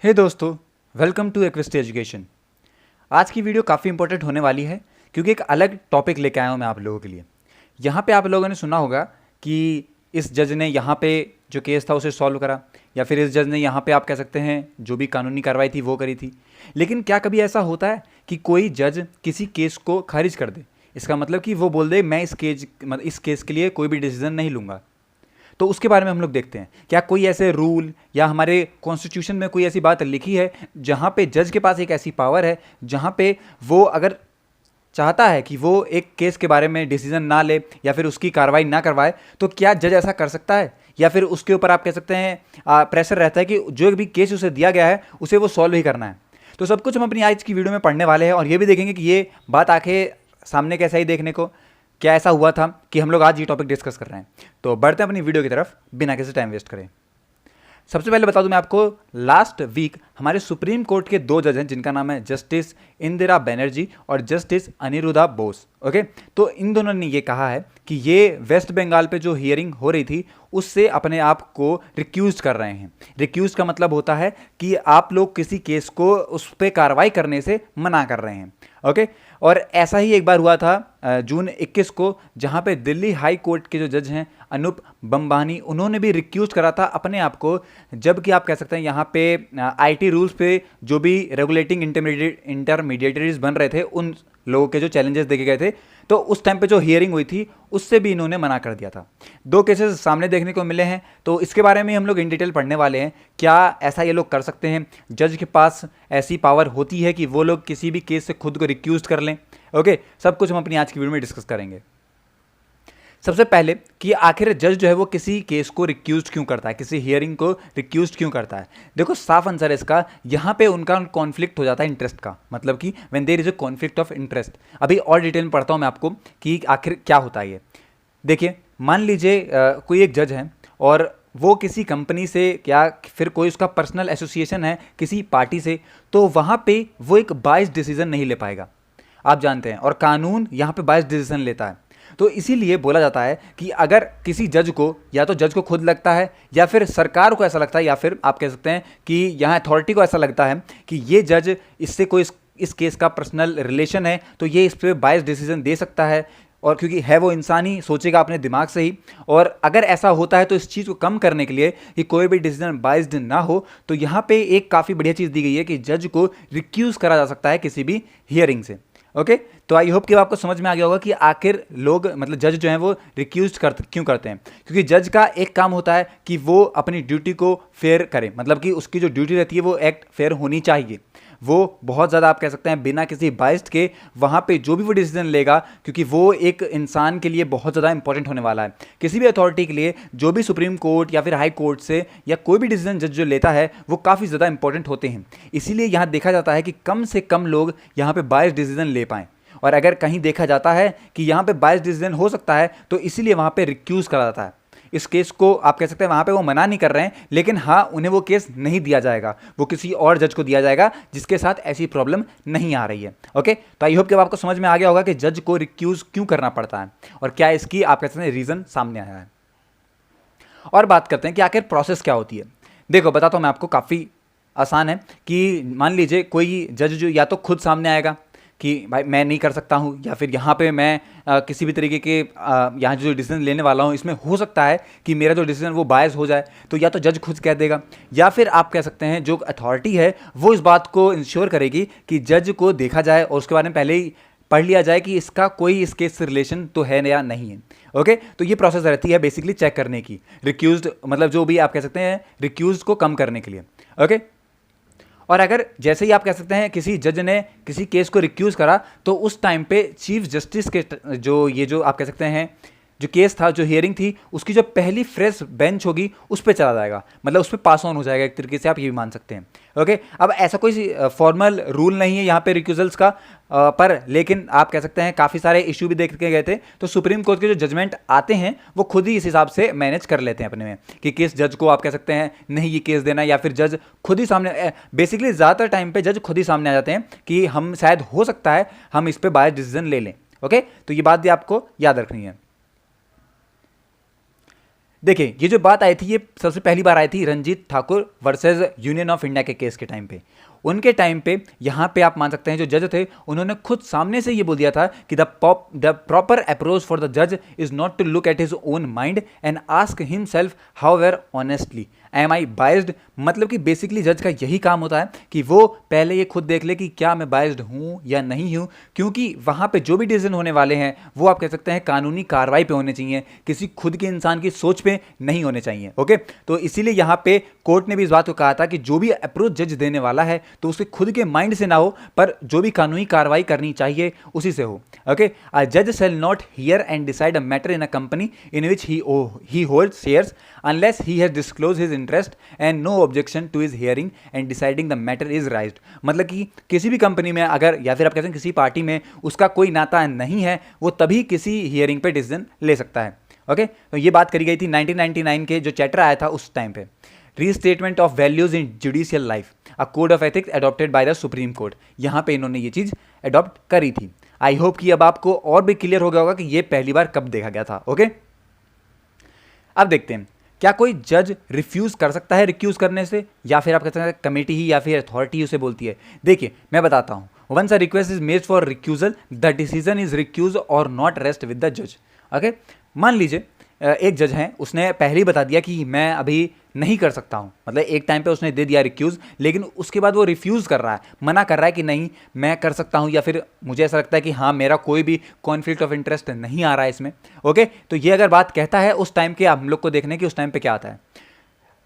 हे दोस्तों, welcome to एक्विस्ट education. आज की वीडियो काफ़ी इंपॉर्टेंट होने वाली है क्योंकि एक अलग टॉपिक लेके आया हूँ मैं आप लोगों के लिए। यहाँ पे आप लोगों ने सुना होगा कि इस जज ने यहाँ पे जो केस था उसे सॉल्व करा, या फिर इस जज ने यहाँ पे आप कह सकते हैं जो भी कानूनी कार्रवाई थी वो करी थी। लेकिन क्या कभी ऐसा होता है कि कोई जज किसी केस को खारिज कर दे? इसका मतलब कि वो बोल दे मैं इस केस के लिए कोई भी डिसीजन नहीं लूँगा। तो उसके बारे में हम लोग देखते हैं क्या कोई ऐसे रूल या हमारे कॉन्स्टिट्यूशन में कोई ऐसी बात लिखी है जहाँ पे जज के पास एक ऐसी पावर है जहाँ पे वो अगर चाहता है कि वो एक केस के बारे में डिसीजन ना ले या फिर उसकी कार्रवाई ना करवाए, तो क्या जज ऐसा कर सकता है? या फिर उसके ऊपर आप कह सकते हैं प्रेशर रहता है कि जो भी केस उसे दिया गया है उसे वो सॉल्व ही करना है। तो सब कुछ हम अपनी आज की वीडियो में पढ़ने वाले हैं और ये भी देखेंगे कि ये बात आंखें सामने कैसा ही देखने को क्या ऐसा हुआ था कि हम लोग आज ये टॉपिक डिस्कस कर रहे हैं। तो बढ़ते हैं अपनी वीडियो की तरफ बिना किसी टाइम वेस्ट करें। सबसे पहले बता दूं मैं आपको, लास्ट वीक हमारे सुप्रीम कोर्ट के दो जज हैं जिनका नाम है जस्टिस इंदिरा बनर्जी और जस्टिस अनिरुद्धा बोस। ओके, तो इन दोनों ने ये कहा है कि ये वेस्ट बंगाल पे जो हियरिंग हो रही थी उससे अपने आप को रिक्यूज कर रहे हैं। रिक्यूज का मतलब होता है कि आप लोग किसी केस को उस पर कार्रवाई करने से मना कर रहे हैं। ओके, और ऐसा ही एक बार हुआ था जून 21 को, जहां पे दिल्ली हाई कोर्ट के जो जज हैं अनूप बम्बानी, उन्होंने भी रिक्यूज करा था अपने आप को, जबकि आप कह सकते हैं यहाँ पे आईटी रूल्स पे जो भी रेगुलेटिंग इंटरमीडिएटरीज बन रहे थे उन लोगों के जो चैलेंजेस देखे गए थे, तो उस टाइम पे जो हियरिंग हुई थी उससे भी इन्होंने मना कर दिया था। दो केसेस सामने देखने को मिले हैं, तो इसके बारे में हम लोग इन डिटेल पढ़ने वाले हैं। क्या ऐसा ये लोग कर सकते हैं? जज के पास ऐसी पावर होती है कि वो लोग किसी भी केस से खुद को रिक्यूज कर लें? ओके, सब कुछ हम अपनी आज की वीडियो में डिस्कस करेंगे। सबसे पहले कि आखिर जज जो है वो किसी केस को रिक्यूज क्यों करता है, किसी हियरिंग को रिक्यूज क्यों करता है? देखो, साफ आंसर है इसका, यहाँ पे उनका कॉन्फ्लिक्ट हो जाता है इंटरेस्ट का, मतलब कि when there is a conflict of interest. अभी और डिटेल में पढ़ता हूँ मैं आपको कि आखिर क्या होता है ये। देखिए, मान लीजिए कोई एक जज है और वो किसी कंपनी से या फिर कोई उसका पर्सनल एसोसिएशन है किसी पार्टी से, तो वहाँ पे वो एक बायस्ड डिसीजन नहीं ले पाएगा। आप जानते हैं, और कानून यहाँ पे बायस्ड डिसीजन लेता है। तो इसीलिए बोला जाता है कि अगर किसी जज को, या तो जज को खुद लगता है या फिर सरकार को ऐसा लगता है, या फिर आप कह सकते हैं कि यहाँ अथॉरिटी को ऐसा लगता है कि ये जज इससे कोई इस केस का पर्सनल रिलेशन है, तो ये इस पर बायस्ड डिसीजन दे सकता है, और क्योंकि है वो इंसान ही, सोचेगा अपने दिमाग से ही। और अगर ऐसा होता है तो इस चीज़ को कम करने के लिए कि कोई भी डिसीजन बायस्ड ना हो, तो यहाँ पे एक काफ़ी बढ़िया चीज़ दी गई है कि जज को रिक्यूज करा जा सकता है किसी भी हियरिंग से। ओके, तो आई होप कि आपको समझ में आ गया होगा कि आखिर लोग, मतलब जज जो हैं वो रिक्यूज क्यों करते हैं। क्योंकि जज का एक काम होता है कि वो अपनी ड्यूटी को फेयर करे, मतलब कि उसकी जो ड्यूटी रहती है वो एक्ट फेयर होनी चाहिए। वो बहुत ज़्यादा आप कह सकते हैं बिना किसी बाइस्ड के वहाँ पे जो भी वो डिसीजन लेगा, क्योंकि वो एक इंसान के लिए बहुत ज़्यादा इंपॉर्टेंट होने वाला है। किसी भी अथॉरिटी के लिए जो भी सुप्रीम कोर्ट या फिर हाई कोर्ट से या कोई भी डिसीजन जज जो लेता है वो काफ़ी ज़्यादा इंपॉर्टेंट होते हैं। इसीलिए यहाँ देखा जाता है कि कम से कम लोग यहाँ पे बाइस्ड डिसीजन ले पाएँ, और अगर कहीं देखा जाता है कि यहाँ पे बाइस्ड डिसीजन हो सकता है तो इसीलिए वहाँ पे रिक्यूज करा जाता है। इस केस को आप कह सकते हैं वहाँ पे वो मना नहीं कर रहे हैं, लेकिन हाँ, उन्हें वो केस नहीं दिया जाएगा, वो किसी और जज को दिया जाएगा जिसके साथ ऐसी प्रॉब्लम नहीं आ रही है। ओके, तो आई होप कि आपको समझ में आ गया होगा कि जज को रिक्यूज क्यों करना पड़ता है और क्या इसकी आप कह सकते हैं रीज़न सामने आया है। और बात करते हैं कि आखिर प्रोसेस क्या होती है। देखो, बताता हूँ मैं आपको, काफ़ी आसान है कि मान लीजिए कोई जज जो या तो खुद सामने आएगा कि भाई मैं नहीं कर सकता हूँ, या फिर यहाँ पे मैं किसी भी तरीके के यहाँ जो डिसीजन लेने वाला हूँ इसमें हो सकता है कि मेरा जो डिसीजन वो बायस हो जाए, तो या तो जज खुद कह देगा, या फिर आप कह सकते हैं जो अथॉरिटी है वो इस बात को इंश्योर करेगी कि जज को देखा जाए और उसके बारे में पहले ही पढ़ लिया जाए कि इसका कोई इस केस से रिलेशन तो है या नहीं है। ओके, तो ये प्रोसेस रहती है बेसिकली चेक करने की, रिक्यूज्ड मतलब जो भी आप कह सकते हैं रिक्यूज को कम करने के लिए। ओके, और अगर जैसे ही आप कह सकते हैं किसी जज ने किसी केस को रिक्यूज करा, तो उस टाइम पे चीफ जस्टिस के जो आप कह सकते हैं जो केस था, जो हियरिंग थी, उसकी जो पहली फ्रेश बेंच होगी उस पर चला जाएगा, मतलब उस पर पास ऑन हो जाएगा, एक तरीके से आप ये भी मान सकते हैं। ओके, अब ऐसा कोई फॉर्मल रूल नहीं है यहाँ पे रिक्यूजल्स का, पर लेकिन आप कह सकते हैं काफ़ी सारे इशू भी देख के गए थे, तो सुप्रीम कोर्ट के जो जजमेंट आते हैं वो खुद ही इस हिसाब से मैनेज कर लेते हैं अपने में कि किस जज को आप कह सकते हैं नहीं ये केस देना, या फिर जज खुद ही सामने, बेसिकली ज़्यादातर टाइम पे जज खुद ही सामने आ जाते हैं कि हम शायद हो सकता है हम इस पर बायस डिसीजन ले लें। ओके, तो ये बात भी आपको याद रखनी है। देखिए ये जो बात आई थी ये सबसे पहली बार आई थी Ranjit Thakur versus Union of India के केस के टाइम पे। उनके टाइम पे यहाँ पे आप मान सकते हैं जो जज थे उन्होंने खुद सामने से ये बोल दिया था कि the proper approach for the जज is not to look at his own mind and ask himself however honestly am I biased. मतलब कि बेसिकली जज का यही काम होता है कि वो पहले ये खुद देख ले कि क्या मैं बाइज्ड हूँ या नहीं हूँ, क्योंकि वहाँ पे जो भी डिसीजन होने वाले हैं वो आप कह सकते हैं कानूनी कार्रवाई पे होने चाहिए, किसी खुद के इंसान की सोच पे नहीं होने चाहिए। ओके, तो इसीलिए यहाँ पे कोर्ट ने भी इस बात को कहा था कि जो भी अप्रोच जज देने वाला है तो उसके खुद के माइंड से ना हो, पर जो भी कानूनी कार्रवाई करनी चाहिए उसी से हो। ओके, अ जज shall not here and decide a matter in a company in which he holds shares unless he has disclosed his interest and no objection to his hearing and deciding the matter is raised। मतलब कि किसी भी company में अगर या फिर आप कहते हैं किसी पार्टी में उसका कोई नाता नहीं है वो तभी किसी हियरिंग पे डिसीजन ले सकता है। ओके, तो ये बात करी गई थी 1999 के जो चैप्टर आया था उस टाइम पे, restatement of values in judicial life a code of ethics adopted by the supreme court. यहाँ पे इन्होंने ये चीज़ एडॉप्ट करी थी। आई होप कि अब आपको और भी क्लियर हो गया होगा कि ये पहली बार कब देखा गया था। ओके, अब देखते हैं क्या कोई जज रिफ्यूज कर सकता है रिक्यूज करने से, या फिर आप कहते हैं कमेटी ही या फिर अथॉरिटी उसे बोलती है। देखिए मैं बताता हूँ, once a request is made for recusal the decision is recuse or not rest with the जज। ओके, मान लीजिए एक जज हैं, उसने पहले ही बता दिया कि मैं अभी नहीं कर सकता हूँ, मतलब एक टाइम पे उसने दे दिया रिक्यूज़, लेकिन उसके बाद वो रिफ्यूज़ कर रहा है, मना कर रहा है कि नहीं मैं कर सकता हूँ, या फिर मुझे ऐसा लगता है कि हाँ मेरा कोई भी कॉन्फ्लिक्ट ऑफ इंटरेस्ट नहीं आ रहा है इसमें। ओके, तो ये अगर बात कहता है उस टाइम के हम लोग को देखने की उस टाइम पे क्या आता है।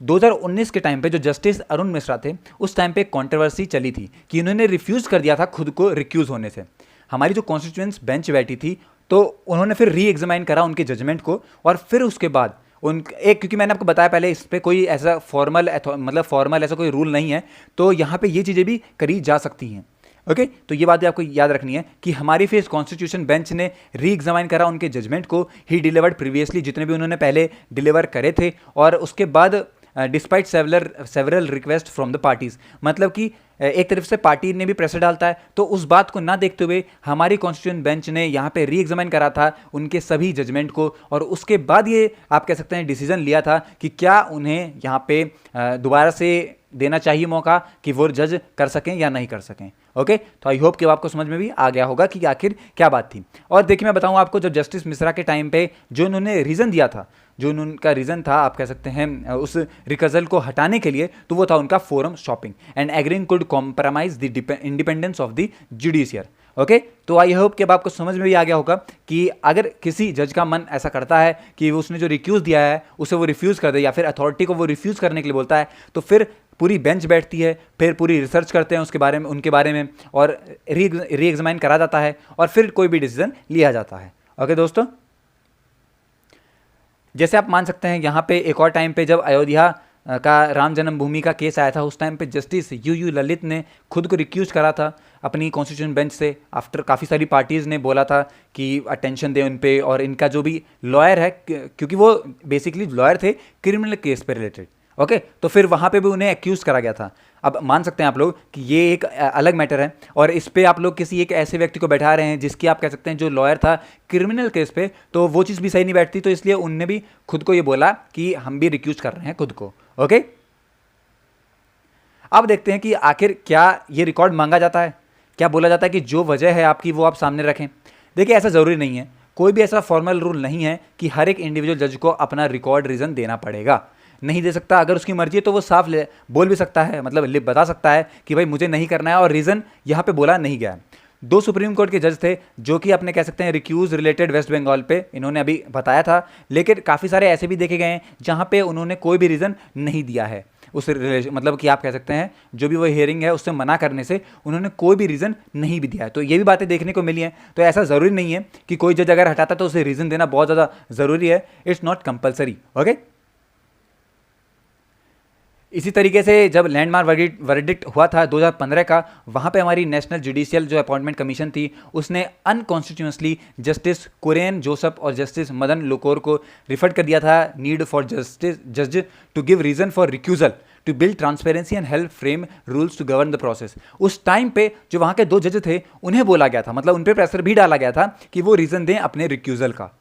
2019 के टाइम पे जो जस्टिस अरुण मिश्रा थे उस टाइम पे कंट्रोवर्सी चली थी कि इन्होंने रिफ्यूज़ कर दिया था खुद को रिक्यूज़ होने से। हमारी जो कॉन्स्टिट्यूएंट्स बेंच बैठी थी तो उन्होंने फिर री एग्जामाइन करा उनके जजमेंट को, और फिर उसके बाद क्योंकि मैंने आपको बताया पहले इस पर कोई ऐसा फॉर्मल ऐसा कोई रूल नहीं है, तो यहाँ पे ये चीज़ें भी करी जा सकती हैं। ओके, तो ये बात आपको याद रखनी है कि हमारी फिर कॉन्स्टिट्यूशन बेंच ने री एग्जामाइन करा उनके जजमेंट को, ही डिलीवर्ड प्रीवियसली जितने भी उन्होंने पहले डिलीवर करे थे, और उसके बाद despite several request from the parties. मतलब कि एक तरफ से पार्टी ने भी प्रेशर डालता है, तो उस बात को ना देखते हुए हमारी कॉन्स्टिट्यूशन बेंच ने यहाँ पे री एग्जामाइन करा था उनके सभी जजमेंट को, और उसके बाद ये आप कह सकते हैं डिसीजन लिया था कि क्या उन्हें यहाँ पे दोबारा से देना चाहिए मौका कि वो जज कर सकें या नहीं कर सकें। ओके, तो आई होप कि आपको समझ में भी आ गया होगा कि आखिर क्या बात थी। और देखिए मैं बताऊं आपको, जब जस्टिस मिश्रा के टाइम पे जो उन्होंने रीज़न दिया था, जो उनका रीज़न था आप कह सकते हैं उस रिकजल को हटाने के लिए, तो वो था उनका forum shopping and agreeing could compromise the independence of the judiciary. Okay, तो आई होप कि अब आपको समझ में भी आ गया होगा कि अगर किसी जज का मन ऐसा करता है कि उसने जो रिक्यूज़ दिया है उसे वो रिफ्यूज़ कर दे, या फिर अथॉरिटी को वो रिफ्यूज़ करने के लिए बोलता है, तो फिर पूरी बेंच बैठती है, फिर पूरी रिसर्च करते हैं उसके बारे में, उनके बारे में, और री एग्जामाइन करा जाता है, और फिर कोई भी डिसीजन लिया जाता है। ओके दोस्तों, जैसे आप मान सकते हैं यहाँ पे एक और टाइम पे जब अयोध्या का राम जन्मभूमि का केस आया था, उस टाइम पे जस्टिस यू ललित ने खुद को रिक्यूज करा था अपनी कॉन्स्टिट्यूशन बेंच से। आफ्टर काफ़ी सारी पार्टीज़ ने बोला था कि अटेंशन दें उन पे, और इनका जो भी लॉयर है, क्योंकि वो बेसिकली लॉयर थे क्रिमिनल केस पे रिलेटेड। ओके, तो फिर वहाँ पे भी उन्हें एक्यूज़ करा गया था। अब मान सकते हैं आप लोग कि ये एक अलग मैटर है, और इस पे आप लोग किसी एक ऐसे व्यक्ति को बैठा रहे हैं जिसकी आप कह सकते हैं जो लॉयर था क्रिमिनल केस पे, तो वो चीज़ भी सही नहीं बैठती, तो इसलिए उनने भी खुद को ये बोला कि हम भी रिक्यूज कर रहे हैं खुद को। ओके, अब देखते हैं कि आखिर क्या ये रिकॉर्ड मांगा जाता है, क्या बोला जाता है कि जो वजह है आपकी वो आप सामने रखें। देखिए ऐसा ज़रूरी नहीं है, कोई भी ऐसा फॉर्मल रूल नहीं है कि हर एक इंडिविजुअल जज को अपना रिकॉर्ड रीज़न देना पड़ेगा, नहीं दे सकता। अगर उसकी मर्जी है तो वो साफ बोल भी सकता है, मतलब बता सकता है कि भाई मुझे नहीं करना है, और रीज़न यहाँ पे बोला नहीं गया है। 2 सुप्रीम कोर्ट के जज थे जो कि अपने कह सकते हैं रिक्यूज रिलेटेड वेस्ट बंगाल पे इन्होंने अभी बताया था, लेकिन काफ़ी सारे ऐसे भी देखे गए हैं जहाँ पे उन्होंने कोई भी रीज़न नहीं दिया है उस मतलब कि आप कह सकते हैं जो भी वो हियरिंग है उससे मना करने से उन्होंने कोई भी रीज़न नहीं भी दिया है। तो ये भी बातें देखने को मिली हैं। तो ऐसा ज़रूरी नहीं है कि कोई जज अगर हटाता तो उसे रीज़न देना बहुत ज़्यादा ज़रूरी है, इट्स नॉट कंपल्सरी। ओके, इसी तरीके से जब लैंडमार्क वर्डिक्ट हुआ था 2015 का, वहाँ पे हमारी नेशनल जुडिशियल जो अपॉइंटमेंट कमीशन थी उसने अनकॉन्स्टिट्यूशनली जस्टिस कुरेन जोसेफ और जस्टिस मदन लोकोर को रिफर कर दिया था नीड फॉर जज to give reason for recusal to build transparency and help frame rules to govern the process. उस टाइम पे जो वहाँ के 2 जज थे उन्हें बोला गया था, मतलब उन पर प्रेशर भी डाला गया था कि वो रीज़न दें अपने रिक्यूजल का।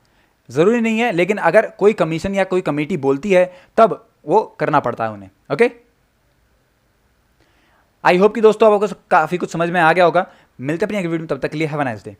ज़रूरी नहीं है, लेकिन अगर कोई कमीशन या कोई कमेटी बोलती है तब वो करना पड़ता है उन्हें। ओके, आई होप कि दोस्तों आपको काफ़ी कुछ समझ में आ गया होगा। मिलते हैं अपनी अगली वीडियो में, तब तक के लिए हैव अ नाइस डे।